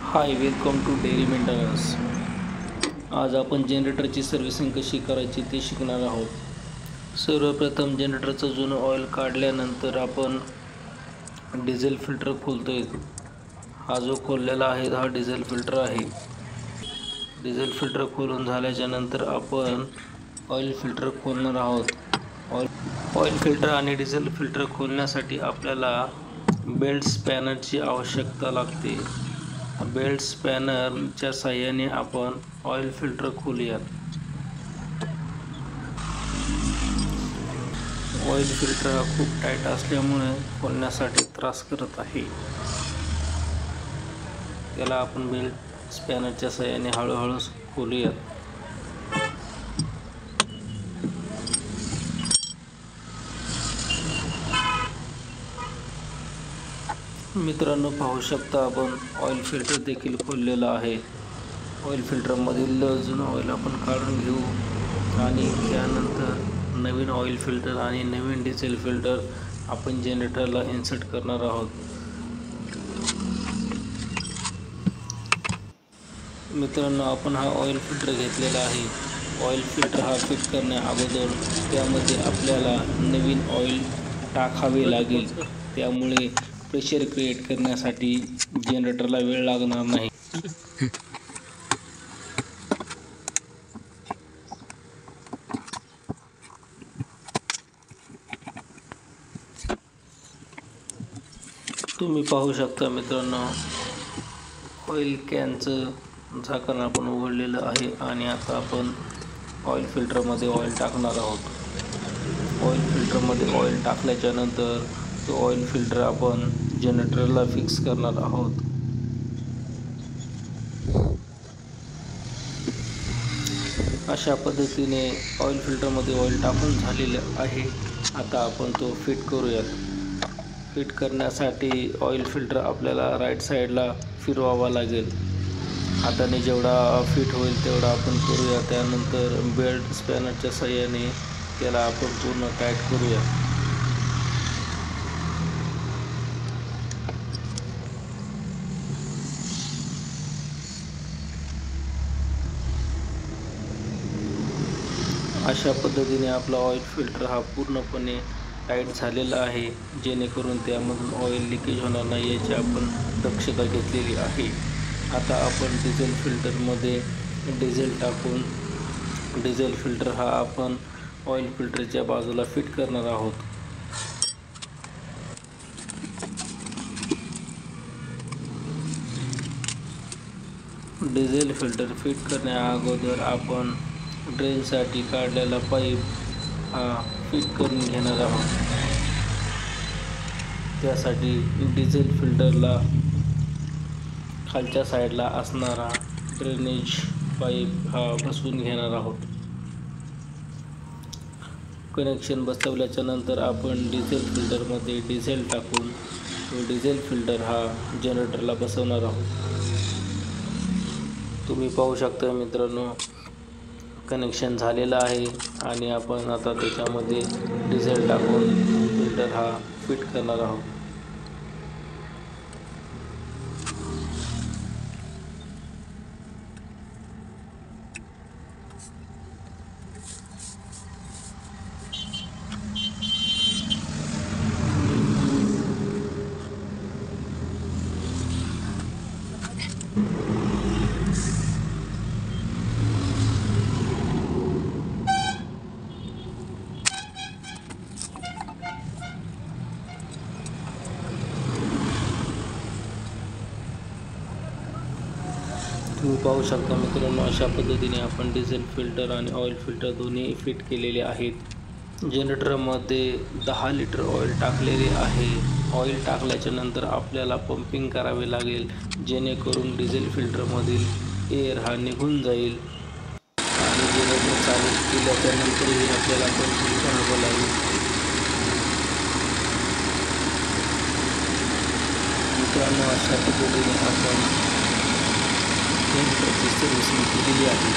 High, welcome to dairy maintenance. आज आपण जनरेटरची servicing कशी करायची ते शिकणार आहोत. सर्वप्रथम जनरेटरचं जुनं ऑइल काढल्यानंतर आपण डिझेल फिल्टर खोलतोय. हा जो खोललेला आहे हा डिझेल फिल्टर आहे. डिझेल फिल्टर खोलून झाल्याच्या नंतर आपण ऑइल फिल्टर खोलणार आहोत. ऑइल फिल्टर आणि डिझेल फिल्टर खोलण्यासाठी आपल्याला बेल्ट स्पॅनरची आवश्यकता लागते. बेल्ट स्पॅनरच्या साहाय्याने आपण ऑइल फिल्टर खोलूयात. ऑइल फिल्टर हा खूप टाईट असल्यामुळे खोलण्यासाठी त्रास करत आहे. त्याला आपण बेल्ट स्पॅनरच्या साहाय्याने हळूहळू खोलूयात. मित्रांनो, पाहू शकता आपण ऑइल फिल्टर देखील खोललेला आहे. ऑइल फिल्टरमधील जुनं ऑइल आपण काढून घेऊ आणि त्यानंतर नवीन ऑइल फिल्टर आणि नवीन डिझेल फिल्टर आपण जनरेटरला इन्सर्ट करणार आहोत. मित्रांनो, आपण हा ऑइल फिल्टर घेतलेला आहे. ऑइल फिल्टर हा फिट करण्या अगोदर त्यामध्ये आपल्याला नवीन ऑइल टाकावे लागेल. त्यामुळे प्रेशर क्रिएट करण्यासाठी जनरेटरला वेळ लागणार नाही. तुम्ही पाहू शकता मित्रांनो, ऑइल कॅनचं झाकण आपण उघडलेलं आहे आणि आता आपण ऑइल फिल्टरमध्ये ऑइल टाकणार आहोत. ऑइल फिल्टरमध्ये ऑइल टाकल्याच्या नंतर तो ऑइल फिल्टर आपण जनरेटरला फिक्स करणार आहोत. अशा पद्धतीने ऑइल फिल्टरमध्ये ऑइल टाकून झालेलं आहे. आता आपण तो फिट करूयात. फिट करण्यासाठी ऑइल फिल्टर आपल्याला राईट साईडला फिरवावा लागेल. हाताने जेवढा फिट होईल तेवढा आपण करूया. त्यानंतर बेल्ट स्पॅनरच्या साहाय्याने त्याला आपण पूर्ण टाईट करूया. अशा पद्धतीने आपला ऑइल फिल्टर हा पूर्णपणे टाईट झालेला आहे, जेणेकरून त्यामधून ऑइल लिकेज होणार नाही याची आपण दक्षता घेतलेली आहे. आता आपण डिझेल फिल्टरमध्ये डिझेल टाकून डिझेल फिल्टर हा आपण ऑइल फिल्टरच्या बाजूला फिट करणार आहोत. डिझेल फिल्टर फिट करण्या अगोदर आपण ड्रेनसाठी काढलेला पाईप हा फिट करून घेणार आहोत. त्यासाठी डिझेल फिल्टरला खालच्या साईडला असणारा ड्रेनेज पाईप हा बसवून घेणार आहोत. कनेक्शन बसवल्याच्या नंतर आपण डिझेल फिल्टरमध्ये डिझेल टाकून तो डिझेल फिल्टर हा जनरेटरला बसवणार आहोत. तुम्ही पाहू शकता मित्रांनो, कनेक्शन झालेलं आहे आणि आपण आता त्याच्यामध्ये डिझेल टाकून फिल्टर हा फिट करणार आहोत. तुम्ही पाहू शकता मित्रांनो, अशा पद्धतीने आपण डिझेल फिल्टर आणि ऑइल फिल्टर दोन्ही फिट केलेले आहेत. जनरेटरमध्ये 10 लिटर ऑइल टाकलेले आहे. ऑइल टाकल्याच्या नंतर आपल्याला पंपिंग करावे लागेल, जेणेकरून डिझेल फिल्टरमधील एअर हा निघून जाईल आणि जनरेटर चालू केल्याच्या नंतरही आपल्याला पंपिंग करावं लागेल. मित्रांनो, अशा पद्धतीने आपण जनरेटरची सर्व्हिसिंग केलेली आहे.